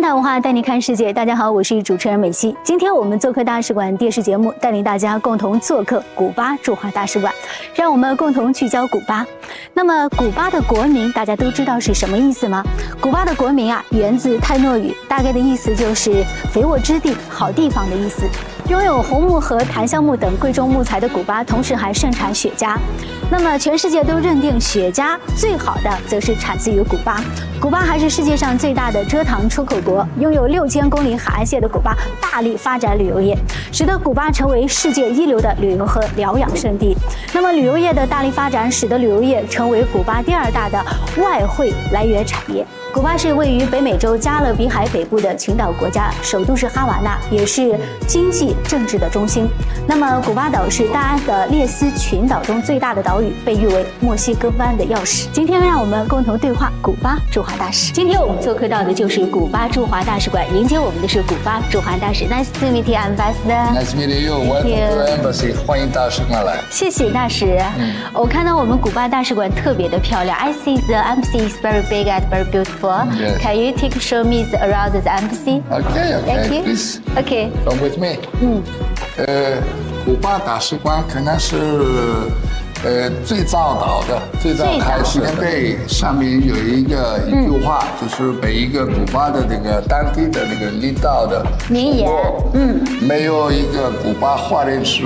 大文化带你看世界，大家好，我是主持人美希。今天我们做客大使馆电视节目，带领大家共同做客古巴驻华大使馆，让我们共同聚焦古巴。那么，古巴的国名大家都知道是什么意思吗？古巴的国名啊，源自泰诺语，大概的意思就是肥沃之地、好地方的意思。拥有红木和檀香木等贵重木材的古巴，同时还盛产雪茄。那么，全世界都认定雪茄最好的，则是产自于古巴。古巴还是世界上最大的蔗糖出口国，拥有6000公里海岸线的古巴大力发展旅游业，使得古巴成为世界一流的旅游和疗养胜地。那么，旅游业的大力发展，使得旅游业成为古巴第2大的外汇来源产业。古巴是位于北美洲加勒比海北部的群岛国家，首都是哈瓦那，也是经济政治的中心。那么，古巴岛是大安的列斯群岛中最大的岛屿，被誉为墨西哥湾的钥匙。今天让我们共同对话古巴驻华大使。今天我们做客到的就是古巴驻华大使馆，迎接我们的是古巴驻华大使。Nice to meet you, Ambassador. Nice to meet you. Welcome to the embassy. 欢迎大使馆来。谢谢大使。我看到我们古巴大使馆特别的漂亮。I see the embassy is very big and very beautiful. Yes. Can you show me around the embassy? Okay. Thank you. Please. Okay. Come with me. 古巴大使馆可能是最早开始的。对，上面有一句话，就是每一个古巴的那个当地的那个领导的名言。没有一个古巴华人是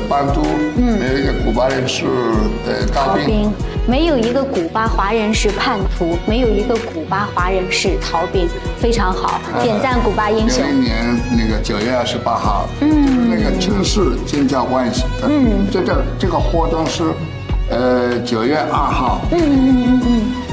帮助，没有一个古巴人是逃兵。没有一个古巴华人是叛徒，没有一个古巴华人是逃兵，非常好，点赞古巴英雄。61年那个9月28号，就是那个正式建交关系的。这个活动是9月2号。9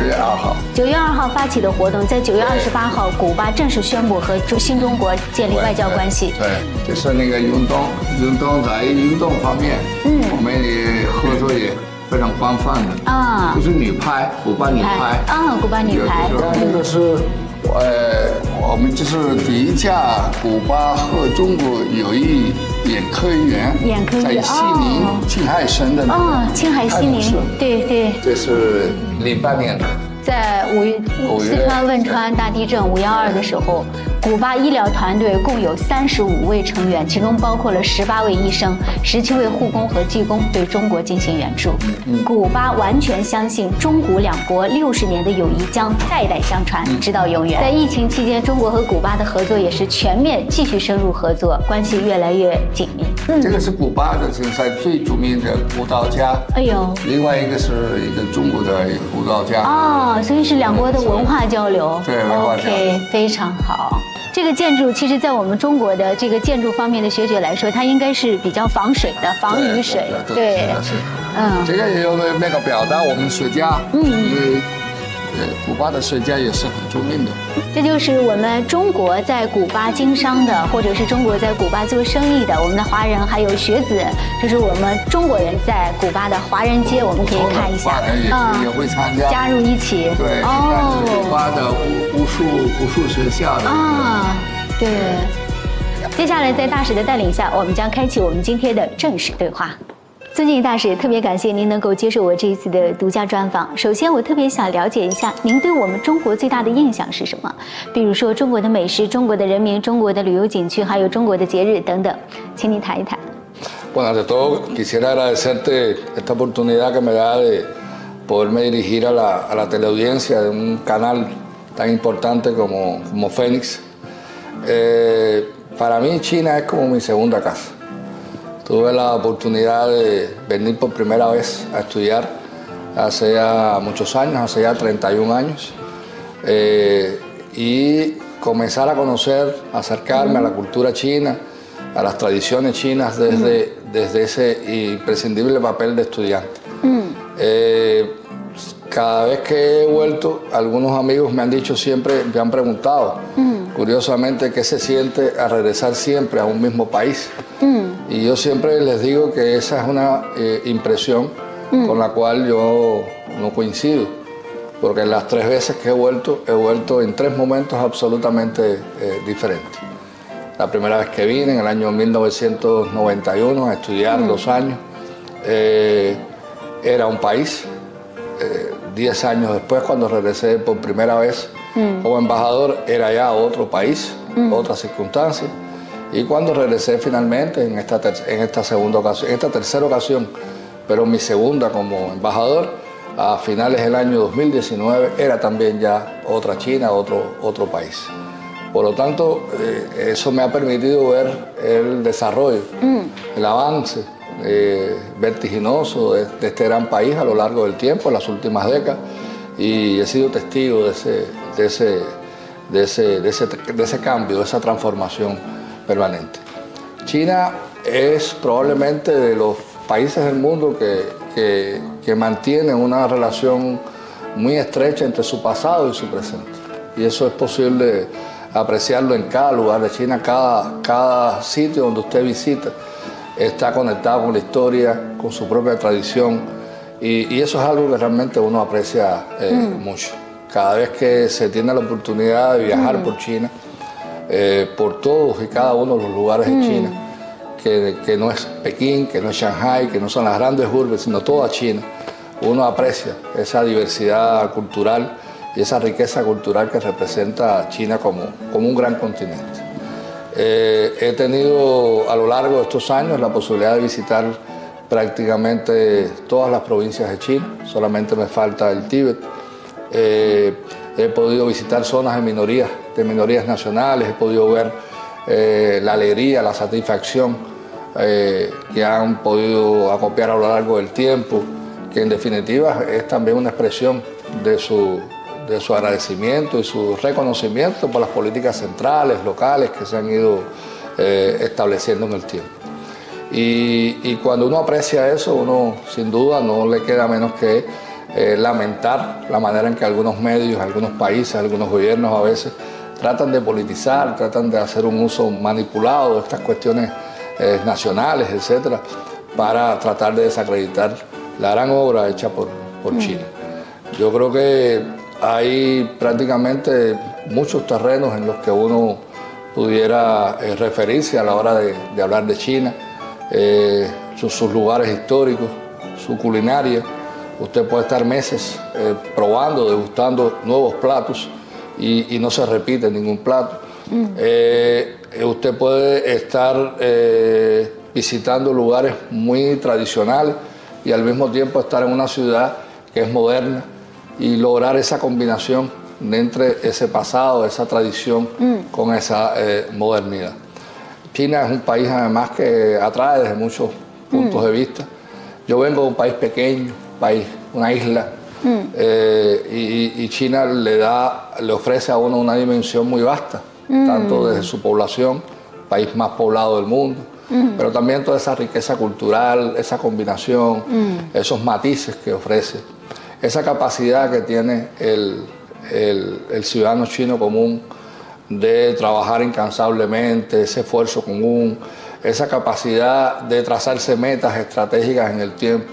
月2号。9月2号发起的活动，在9月28号，古巴正式宣布和新中国建立外交关系。对，就是那个运动在运动方面，我们的合作也非常广泛的啊，就是女排，古巴女排啊，古巴女排。这个是我们就是第一家古巴和中国友谊眼科医院，在西宁青海省的青海西宁，对，这是08年的。在四川汶川大地震512的时候，古巴医疗团队共有35位成员，其中包括了18位医生、17位护工和技工，对中国进行援助。古巴完全相信中古两国60年的友谊将代代相传，直到永远。在疫情期间，中国和古巴的合作也是全面继续深入合作，关系越来越紧密。这个是古巴的现在最著名的舞蹈家，另外一个是一个中国的舞蹈家。所以是两国的文化交流。对，文化交流。OK， 非常好。这个建筑其实，在我们中国的这个建筑方面的学者来说，它应该是比较防水的，防雨水。对，这个也有那个表达我们雪茄，古巴的雪茄也是很著名的。这就是我们中国在古巴经商的，或者是中国在古巴做生意的，我们的华人还有学子，就是我们中国人在古巴的华人街，我们可以看一下。华人也会参加，加入一起。对，古巴的武术学校的。对。接下来在大使的带领下，我们将开启我们今天的正式对话。尊敬大使，特别感谢您能够接受我这一次的独家专访。首先，我特别想了解一下您对我们中国最大的印象是什么？比如说中国的美食、中国的人民、中国的旅游景区，还有中国的节日等等，请您谈一谈。Bueno, ante todo quisiera agradecerte esta oportunidad que me da de poderme dirigir a la teleaudiencia de un canal tan importante como Fénix. Para mí China es como mi segunda casa. Tuve la oportunidad de venir por primera vez a estudiar hace ya muchos años, hace ya 31 años, y comenzar a conocer, acercarme a la cultura china, a las tradiciones chinas desde ese imprescindible papel de estudiante. Cada vez que he vuelto, algunos amigos me han dicho siempre, me han preguntado, curiosamente, qué se siente al regresar siempre a un mismo país. Y yo siempre les digo que esa es una impresión con la cual yo no coincido, porque las 3 veces que he vuelto en 3 momentos absolutamente diferentes. La primera vez que vine, en el año 1991, a estudiar 2 años, era un país. 10 años después, cuando regresé por primera vez, Como embajador era ya otro país, otras circunstancias. Y cuando regresé finalmente en esta tercera ocasión, pero mi segunda como embajador, a finales del año 2019, era también ya otra China, otro país. Por lo tanto, eso me ha permitido ver el desarrollo, el avance vertiginoso de este gran país a lo largo del tiempo, en las últimas décadas, y he sido testigo de ese cambio, de esa transformación permanente. China es probablemente de los países del mundo que mantienen una relación muy estrecha entre su pasado y su presente. Y eso es posible apreciarlo en cada lugar de China, cada sitio donde usted visita está conectado con la historia, con su propia tradición, y eso es algo que realmente uno aprecia mucho. Cada vez que se tiene la oportunidad de viajar por China, por todos y cada uno de los lugares de China, que no es Pekín, que no es Shanghái, que no son las grandes urbes, sino toda China, uno aprecia esa diversidad cultural y esa riqueza cultural que representa China como un gran continente. He tenido a lo largo de estos años la posibilidad de visitar prácticamente todas las provincias de China, solamente me falta el Tíbet. He podido visitar zonas de minorías nacionales, he podido ver la alegría, la satisfacción que han podido acopiar a lo largo del tiempo, que en definitiva es también una expresión de su agradecimiento y su reconocimiento por las políticas centrales, locales que se han ido estableciendo en el tiempo. Y cuando uno aprecia eso, uno sin duda no le queda menos que lamentar la manera en que algunos medios, algunos países, algunos gobiernos a veces tratan de politizar, tratan de hacer un uso manipulado de estas cuestiones nacionales, etcétera, para tratar de desacreditar la gran obra hecha por China. Yo creo que hay prácticamente muchos terrenos en los que uno pudiera referirse a la hora de hablar de China, sus lugares históricos, su culinaria. Usted puede estar meses probando, degustando nuevos platos y no se repite ningún plato. Usted puede estar visitando lugares muy tradicionales y al mismo tiempo estar en una ciudad que es moderna y lograr esa combinación entre ese pasado, esa tradición con esa modernidad. China es un país además que atrae desde muchos puntos de vista. Yo vengo de un país pequeño, una isla, y China le ofrece a uno una dimensión muy vasta, tanto desde su población, país más poblado del mundo, pero también toda esa riqueza cultural, esa combinación, esos matices que ofrece, esa capacidad que tiene el ciudadano chino común de trabajar incansablemente, ese esfuerzo común, esa capacidad de trazarse metas estratégicas en el tiempo.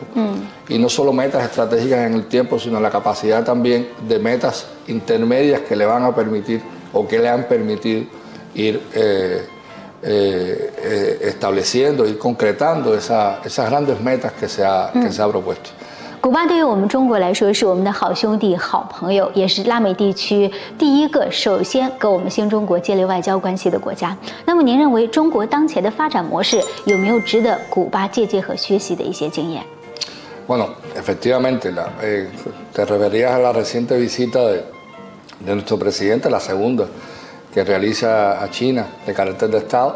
Y no solo metas estratégicas en el tiempo, sino la capacidad también de metas intermedias que le van a permitir o que le han permitido ir estableciendo, ir concretando esas grandes metas que se ha propuesto. 古巴对于我们中国来说是我们的好兄弟、好朋友，也是拉美地区第一个首先跟我们新中国建立外交关系的国家。那么，您认为中国当前的发展模式有没有值得古巴借鉴和学习的一些经验？ Bueno, efectivamente, te referías a la reciente visita de nuestro presidente, la segunda que realiza a China de carácter de Estado,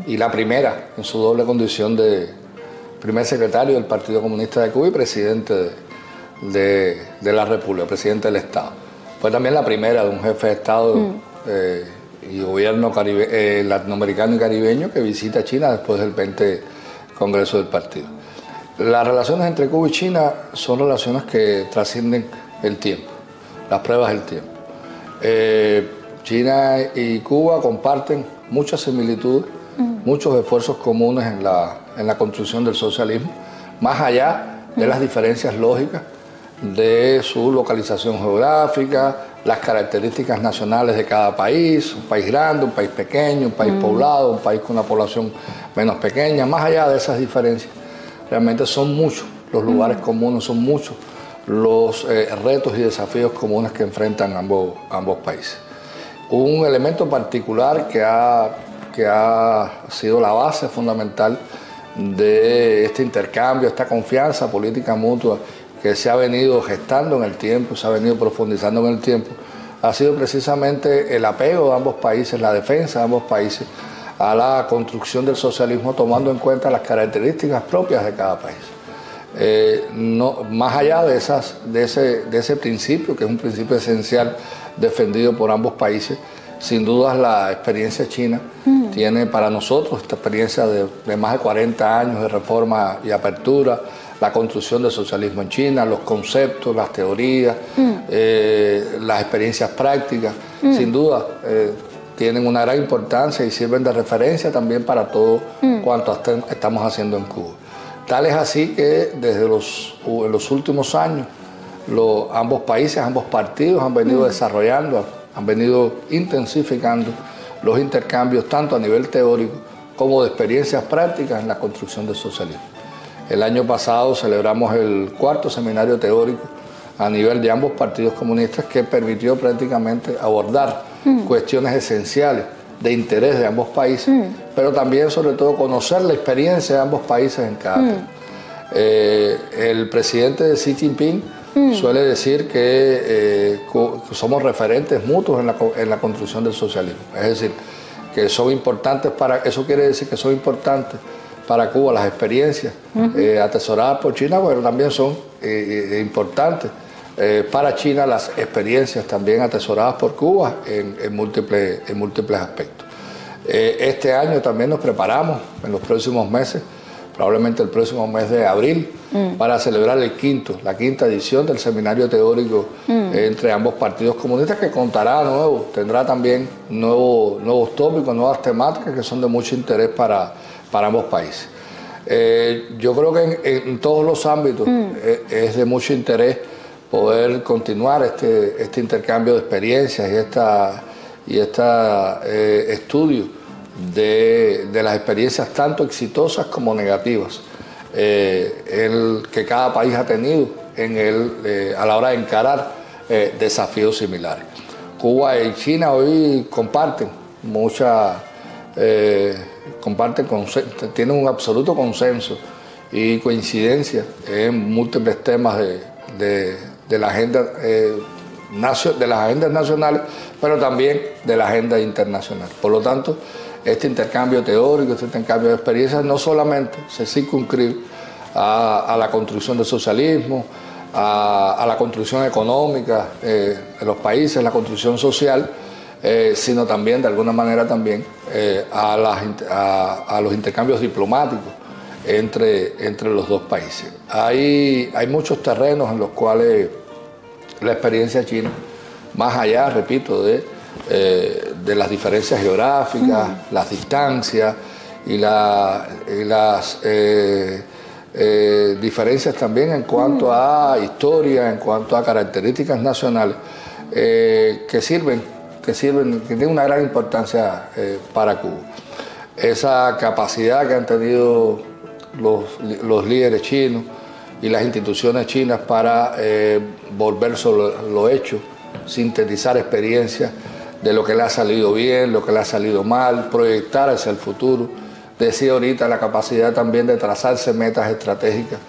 y la primera en su doble condición de primer secretario del Partido Comunista de Cuba y presidente de la República, presidente del Estado. Fue también la primera de un jefe de Estado y gobierno latinoamericano y caribeño que visita China después del 20 Congreso del Partido. Las relaciones entre Cuba y China son relaciones que trascienden el tiempo, las pruebas del tiempo. China y Cuba comparten muchas similitudes, muchos esfuerzos comunes en la construcción del socialismo, más allá de las diferencias lógicas de su localización geográfica, las características nacionales de cada país, un país grande, un país pequeño, un país poblado, un país con una población menos pequeña. Más allá de esas diferencias, realmente son muchos los lugares comunes, son muchos los retos y desafíos comunes que enfrentan ambos países. Un elemento particular que ha sido la base fundamental de este intercambio, esta confianza política mutua que se ha venido gestando en el tiempo, se ha venido profundizando en el tiempo, ha sido precisamente el apego de ambos países, la defensa de ambos países a la construcción del socialismo, tomando en cuenta las características propias de cada país. Más allá de ese principio, que es un principio esencial defendido por ambos países, sin duda la experiencia china tiene para nosotros esta experiencia de más de 40 años de reforma y apertura, la construcción del socialismo en China, los conceptos, las teorías, las experiencias prácticas, sin duda tienen una gran importancia y sirven de referencia también para todo cuanto estamos haciendo en Cuba. Tal es así que desde en los últimos años ambos países, ambos partidos han venido desarrollando, han venido intensificando los intercambios tanto a nivel teórico como de experiencias prácticas en la construcción del socialismo. El año pasado celebramos el 4º seminario teórico a nivel de ambos partidos comunistas que permitió prácticamente abordar cuestiones esenciales de interés de ambos países, pero también sobre todo conocer la experiencia de ambos países en cada tema. El presidente Xi Jinping suele decir que somos referentes mutuos en la construcción del socialismo, es decir, que son importantes eso quiere decir que son importantes para Cuba las experiencias atesoradas por China, pero también son importantes para China las experiencias también atesoradas por Cuba en múltiples aspectos. Este año también nos preparamos en los próximos meses, probablemente el próximo mes de abril, para celebrar la quinta edición del seminario teórico entre ambos partidos comunistas, que tendrá también nuevos tópicos, nuevas temáticas que son de mucho interés para ambos países. Yo creo que en todos los ámbitos es de mucho interés poder continuar este intercambio de experiencias y este estudio de las experiencias tanto exitosas como negativas que cada país ha tenido a la hora de encarar desafíos similares. Cuba y China hoy tienen un absoluto consenso y coincidencia en múltiples temas de las agendas nacionales, pero también de la agenda internacional. Por lo tanto, este intercambio teórico, este intercambio de experiencias no solamente se circunscribe a la construcción del socialismo, a la construcción económica de los países, la construcción social, sino también, de alguna manera también, a los intercambios diplomáticos entre los dos países. Hay muchos terrenos en los cuales la experiencia china, más allá, repito, de las diferencias geográficas, las distancias y las diferencias también en cuanto a historia, en cuanto a características nacionales, que tienen una gran importancia para Cuba. Esa capacidad que han tenido los líderes chinos y las instituciones chinas para volver sobre lo hecho, sintetizar experiencias de lo que le ha salido bien, lo que le ha salido mal, proyectar hacia el futuro. Decía ahorita la capacidad también de trazarse metas estratégicas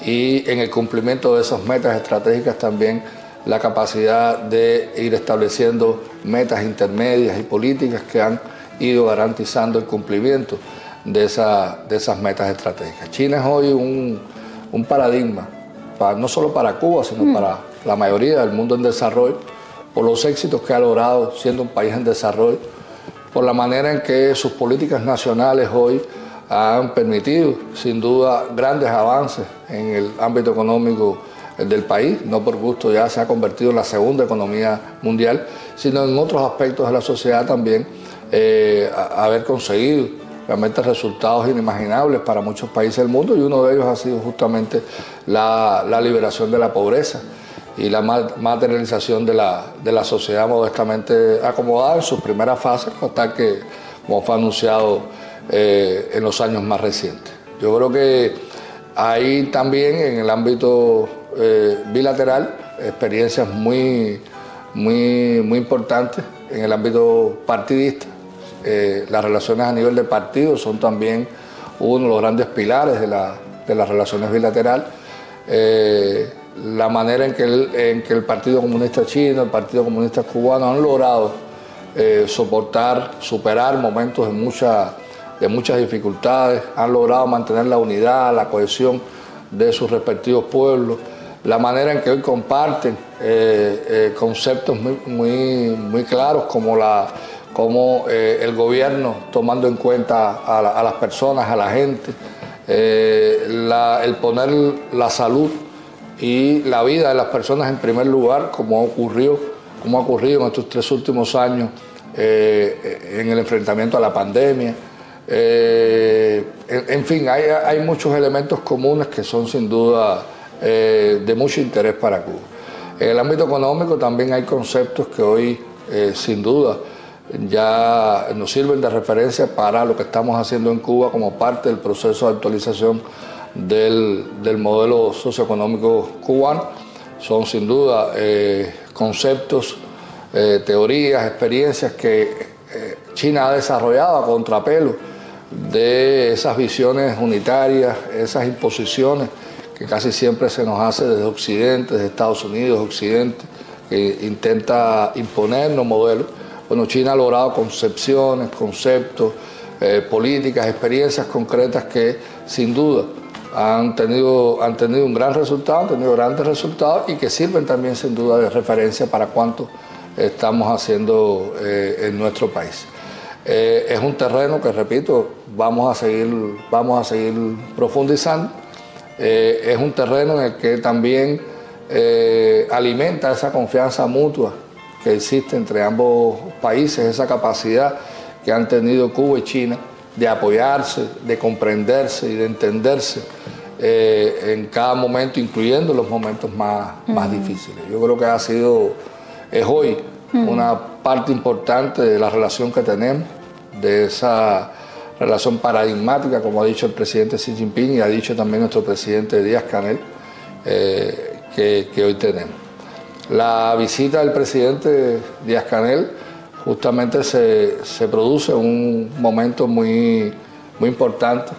y en el cumplimiento de esas metas estratégicas también la capacidad de ir estableciendo metas intermedias y políticas que han ido garantizando el cumplimiento de esas metas estratégicas. China es hoy un paradigma, no solo para Cuba, sino para la mayoría del mundo en desarrollo, por los éxitos que ha logrado siendo un país en desarrollo, por la manera en que sus políticas nacionales hoy han permitido, sin duda, grandes avances en el ámbito económico del país. No por gusto ya se ha convertido en la segunda economía mundial, sino en otros aspectos de la sociedad también haber conseguido realmente resultados inimaginables para muchos países del mundo, y uno de ellos ha sido justamente la liberación de la pobreza y la materialización de la sociedad modestamente acomodada en sus primeras fases, hasta que, como fue anunciado en los años más recientes. Yo creo que ahí también, en el ámbito bilateral, experiencias muy importantes en el ámbito partidista. Las relaciones a nivel de partido son también uno de los grandes pilares de las relaciones bilaterales. La manera en que el Partido Comunista Chino, el Partido Comunista Cubano han logrado superar momentos de muchas dificultades, han logrado mantener la unidad, la cohesión de sus respectivos pueblos, la manera en que hoy comparten conceptos muy claros como el gobierno tomando en cuenta a las personas, a la gente, el poner la salud y la vida de las personas en primer lugar, como ha ocurrido en estos 3 últimos años en el enfrentamiento a la pandemia. En fin, hay muchos elementos comunes que son sin duda de mucho interés para Cuba. En el ámbito económico también hay conceptos que hoy sin duda ya nos sirven de referencia para lo que estamos haciendo en Cuba como parte del proceso de actualización del modelo socioeconómico cubano. Son sin duda conceptos, teorías, experiencias que China ha desarrollado a contrapelo de esas visiones unitarias, esas imposiciones que casi siempre se nos hace desde Occidente, desde Estados Unidos, Occidente, que intenta imponernos modelos. Bueno, China ha logrado concepciones, conceptos, políticas, experiencias concretas que sin duda han tenido un gran resultado, han tenido grandes resultados y que sirven también sin duda de referencia para cuánto estamos haciendo en nuestro país. Es un terreno que, repito, vamos a seguir profundizando. Es un terreno en el que también alimenta esa confianza mutua que existe entre ambos países, esa capacidad que han tenido Cuba y China de apoyarse, de comprenderse y de entenderse en cada momento, incluyendo los momentos más difíciles. Yo creo que es hoy una parte importante de la relación que tenemos, de esa relación paradigmática, como ha dicho el presidente Xi Jinping y ha dicho también nuestro presidente Díaz-Canel, que hoy tenemos. La visita del presidente Díaz-Canel justamente se produce en un momento muy importante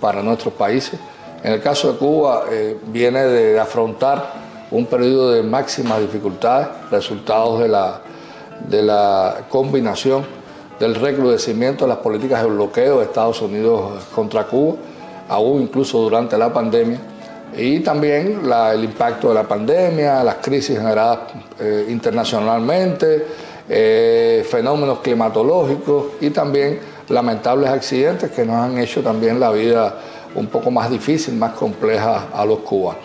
para nuestros países. En el caso de Cuba, viene de afrontar un periodo de máximas dificultades, resultados de la combinación del recrudecimiento de las políticas de bloqueo de Estados Unidos contra Cuba, aún incluso durante la pandemia, y también el impacto de la pandemia, las crisis generadas internacionalmente, fenómenos climatológicos y también lamentables accidentes que nos han hecho también la vida un poco más difícil, más compleja a los cubanos.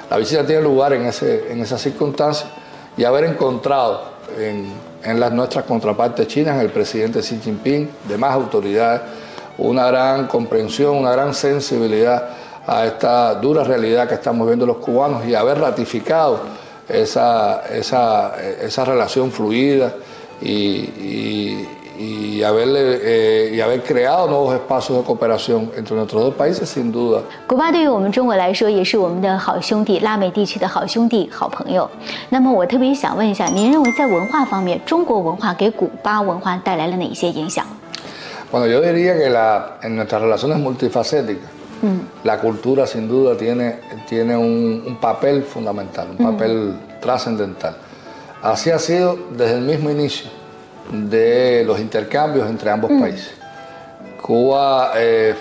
La visita tiene lugar en esas circunstancias y haber encontrado en las nuestras contrapartes chinas, en el presidente Xi Jinping, demás autoridades, una gran comprensión, una gran sensibilidad a esta dura realidad que estamos viendo los cubanos y haber ratificado esa relación fluida y haber creado nuevos espacios de cooperación entre nuestros dos países, sin duda. 古巴对于我们中国来说也是我们的好兄弟，拉美地区的好兄弟、好朋友。那么我特别想问一下，您认为在文化方面，中国文化给古巴文化带来了哪些影响？ Bueno, yo diría que en nuestras relaciones multifacéticas, la cultura sin duda tiene un papel fundamental, un papel trascendental. Así ha sido desde el mismo inicio de los intercambios entre ambos países. Cuba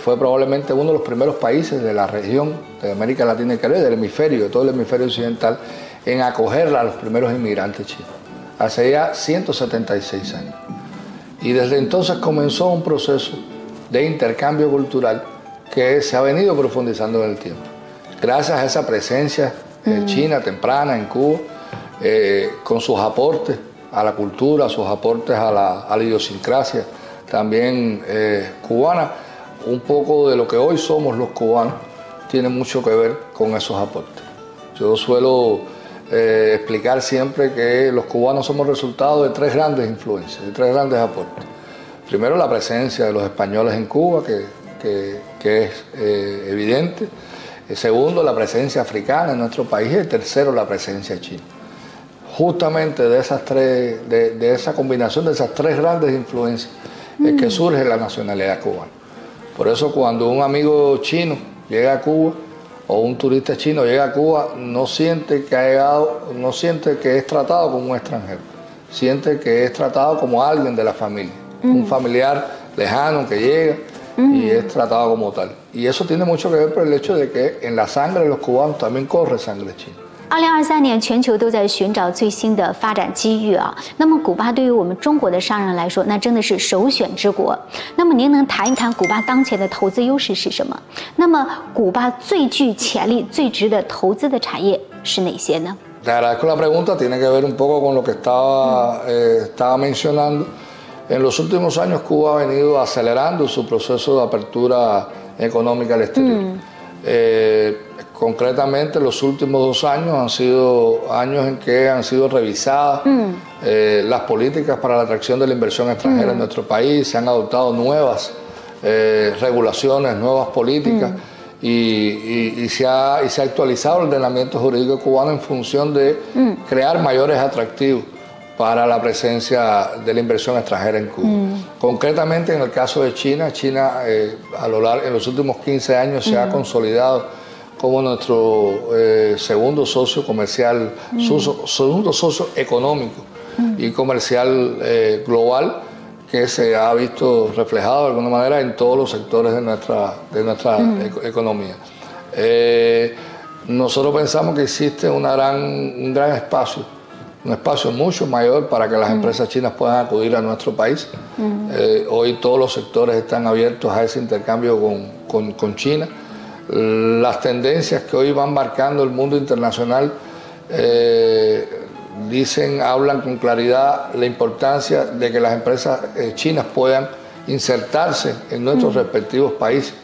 fue probablemente uno de los primeros países de la región de América Latina y Caribe, del hemisferio, de todo el hemisferio occidental, en acoger a los primeros inmigrantes chinos, hace ya 176 años. Y desde entonces comenzó un proceso de intercambio cultural que se ha venido profundizando en el tiempo. Gracias a esa presencia china temprana en Cuba, con sus aportes a la cultura, sus aportes a la idiosincrasia también cubana, un poco de lo que hoy somos los cubanos tiene mucho que ver con esos aportes. Yo suelo explicar siempre que los cubanos somos resultado de 3 grandes influencias, de 3 grandes aportes. Primero, la presencia de los españoles en Cuba, que es evidente. El segundo, la presencia africana en nuestro país. Y el tercero, la presencia china. Justamente de esa combinación de esas tres grandes influencias es que surge la nacionalidad cubana. Por eso cuando un amigo chino llega a Cuba o un turista chino llega a Cuba, no siente que ha llegado, no siente que es tratado como un extranjero, siente que es tratado como alguien de la familia, un familiar lejano que llega y es tratado como tal. Y eso tiene mucho que ver por el hecho de que en la sangre de los cubanos también corre sangre china. 2023年，全球都在寻找最新的发展机遇啊。那么，古巴对于我们中国的商人来说，那真的是首选之国。那么，您能谈一谈古巴当前的投资优势是什么？那么，古巴最具潜力、最值得投资的产业是哪些呢？ Te agradezco la pregunta, tiene que ver un poco con lo que estaba mencionando. En los últimos años Cuba ha venido acelerando su proceso de apertura económica al exterior. Concretamente, los últimos 2 años han sido años en que han sido revisadas las políticas para la atracción de la inversión extranjera en nuestro país, se han adoptado nuevas regulaciones, nuevas políticas y se ha actualizado el ordenamiento jurídico cubano en función de crear mayores atractivos para la presencia de la inversión extranjera en Cuba. Concretamente, en el caso de China, en los últimos 15 años se ha consolidado como nuestro segundo socio comercial, segundo socio económico y comercial global, que se ha visto reflejado de alguna manera en todos los sectores de nuestra economía. Nosotros pensamos que existe un gran espacio, un espacio mucho mayor para que las empresas chinas puedan acudir a nuestro país. Hoy todos los sectores están abiertos a ese intercambio con China. Las tendencias que hoy van marcando el mundo internacional hablan con claridad la importancia de que las empresas chinas puedan insertarse en nuestros respectivos países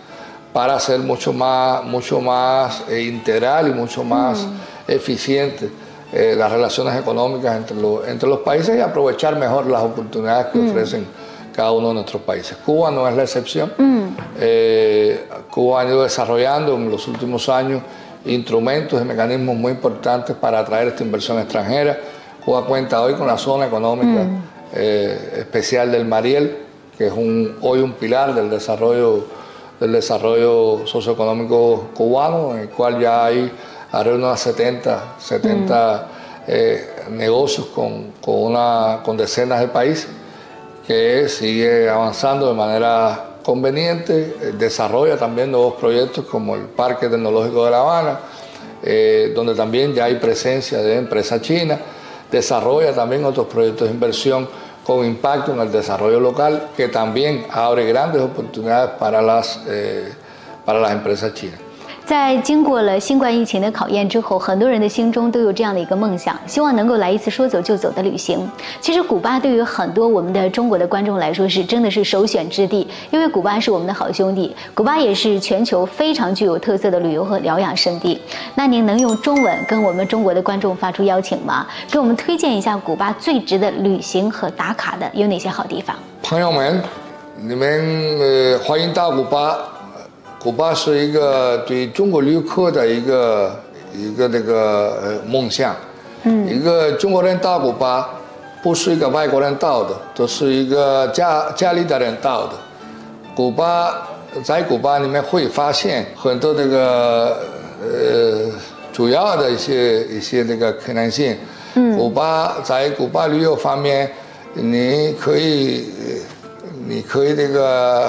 para hacer mucho más integral y mucho más eficiente las relaciones económicas entre los países y aprovechar mejor las oportunidades que ofrecen cada uno de nuestros países. Cuba no es la excepción. Cuba ha ido desarrollando en los últimos años instrumentos y mecanismos muy importantes para atraer esta inversión extranjera. Cuba cuenta hoy con la zona económica especial del Mariel, que es hoy un pilar del desarrollo socioeconómico cubano, en el cual ya hay alrededor de 70 negocios con decenas de países, que sigue avanzando de manera conveniente, desarrolla también nuevos proyectos como el Parque Tecnológico de La Habana, donde también ya hay presencia de empresas chinas, desarrolla también otros proyectos de inversión con impacto en el desarrollo local, que también abre grandes oportunidades para las empresas chinas. 在经过了新冠疫情的考验之后，很多人的心中都有这样的一个梦想，希望能够来一次说走就走的旅行。其实古巴对于很多我们的中国的观众来说真的是首选之地，因为古巴是我们的好兄弟，古巴也是全球非常具有特色的旅游和疗养胜地。那您能用中文跟我们中国的观众发出邀请吗？给我们推荐一下古巴最值得旅行和打卡的有哪些好地方？朋友们，你们欢迎到古巴。古巴是一个对中国旅客的一个梦想，一个中国人到古巴，不是一个外国人到的，都是一个家里的人到的。在古巴你们会发现很多主要的一些可能性。在古巴旅游方面，你可以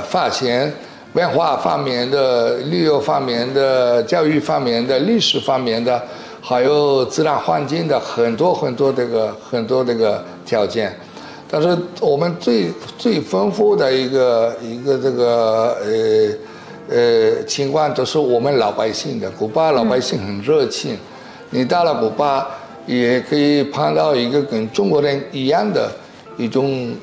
发现。文化方面的、旅游方面的、教育方面的、历史方面的，还有自然环境的很多条件。但是我们最丰富的一个情况都是我们老百姓的。古巴老百姓很热情，你到了古巴也可以碰到一个跟中国人一样的。一种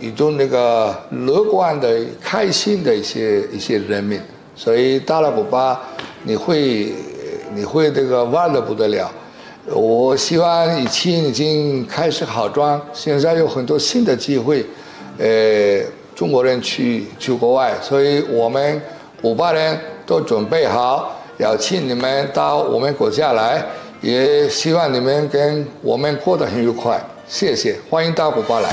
乐观的、开心的一些人民，所以到了古巴，你会玩得不得了。我希望疫情已经开始好转，现在有很多新的机会，中国人去国外，所以我们古巴人都准备好，邀请你们到我们国家来，也希望你们跟我们过得很愉快。谢谢，欢迎到古巴来。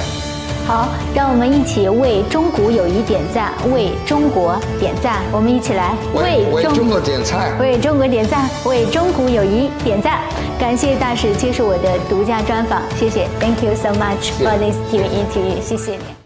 好，让我们一起为中古友谊点赞，为中国点赞。我们一起来为中国点赞，为中国点赞，为中古友谊点赞。感谢大使接受我的独家专访，谢谢 ，Thank you so much for this TV interview，谢谢你。